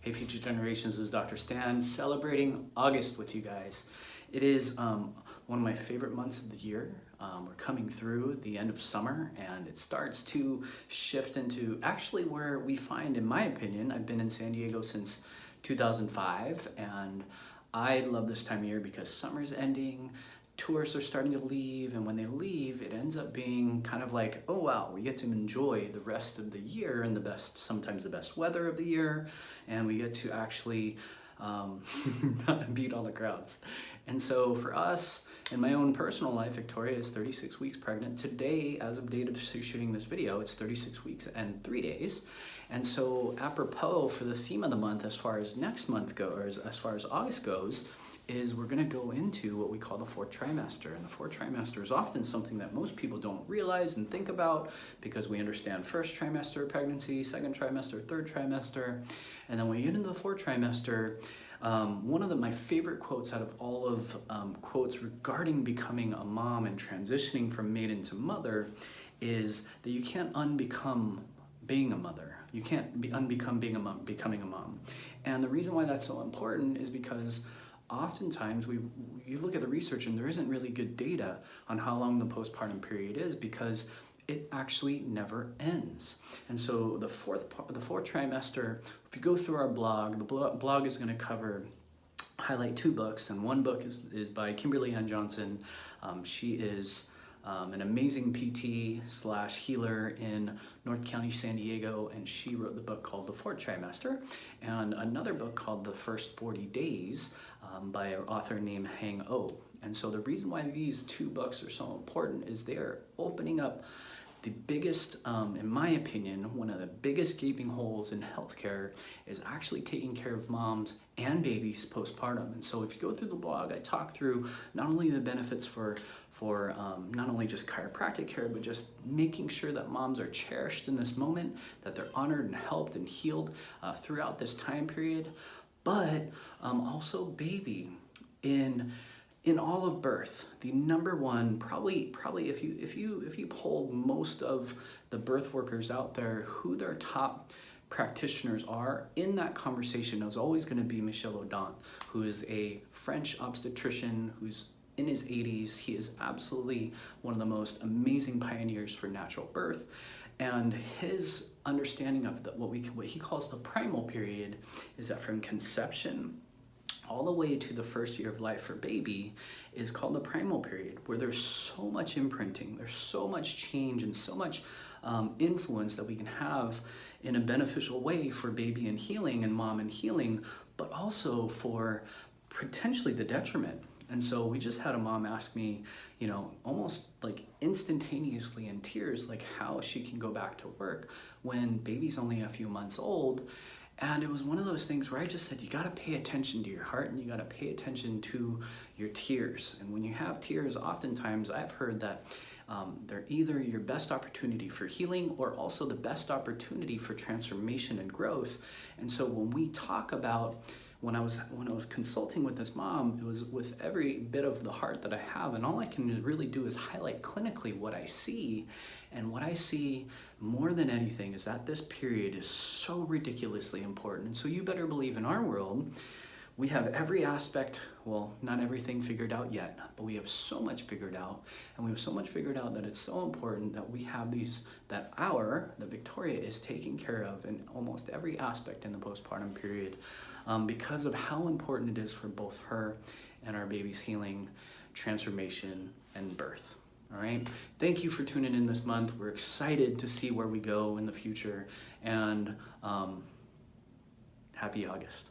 Hey Future Generations, this is Dr. Stan celebrating August with you guys. It is one of my favorite months of the year. We're coming through the end of summer and it starts to shift into actually where we find, in my opinion, I've been in San Diego since 2005 and I love this time of year because summer's ending, tourists are starting to leave, and when they leave, it ends up being kind of like, oh wow, we get to enjoy the rest of the year and sometimes the best weather of the year, and we get to actually not beat all the crowds. And so for us, in my own personal life, Victoria is 36 weeks pregnant. Today, as of date of shooting this video, it's 36 weeks and 3 days. And so apropos for the theme of the month, as far as next month goes, as far as August goes, is we're gonna go into what we call the fourth trimester. And the fourth trimester is often something that most people don't realize and think about because we understand first trimester pregnancy, second trimester, third trimester. And then when you get into the fourth trimester, one of my favorite quotes out of all of quotes regarding becoming a mom and transitioning from maiden to mother is that you can't unbecome being a mother. You can't unbecome becoming a mom. And the reason why that's so important is because oftentimes you look at the research and there isn't really good data on how long the postpartum period is because it actually never ends. And so the fourth trimester, if you go through our blog, the blog is going to highlight 2 books, and one book is by Kimberly Ann Johnson. She is an amazing PT/healer in North County, San Diego, and she wrote the book called The Fourth Trimester, and another book called The First 40 Days by an author named Hang Oh. And so the reason why these 2 books are so important is they are opening up the biggest, in my opinion, one of the biggest gaping holes in healthcare is actually taking care of moms and babies postpartum. And so if you go through the blog, I talk through not only the benefits for not only just chiropractic care, but just making sure that moms are cherished in this moment, that they're honored and helped and healed throughout this time period, but also baby in all of birth. The number one, probably if you polled most of the birth workers out there who their top practitioners are, in that conversation is always going to be Michel Audin, who is a French obstetrician who's in his 80s. He is absolutely one of the most amazing pioneers for natural birth, and his understanding of what he calls the primal period is that from conception all the way to the first year of life for baby is called the primal period, where there's so much imprinting, there's so much change and so much influence that we can have in a beneficial way for baby and healing and mom and healing, but also for potentially the detriment. And so we just had a mom ask me, almost like instantaneously in tears, like how she can go back to work when baby's only a few months old. And it was one of those things where I just said, you gotta pay attention to your heart and you gotta pay attention to your tears. And when you have tears, oftentimes I've heard that they're either your best opportunity for healing or also the best opportunity for transformation and growth. And so when we talk about, when I was consulting with this mom, it was with every bit of the heart that I have, and all I can really do is highlight clinically what I see. And what I see more than anything is that this period is so ridiculously important. And so you better believe in our world, we have every aspect, well, not everything figured out yet, but we have so much figured out. And we have so much figured out that it's so important that we have that Victoria is taken care of in almost every aspect in the postpartum period because of how important it is for both her and our baby's healing, transformation, and birth. All right, thank you for tuning in this month. We're excited to see where we go in the future, and happy August.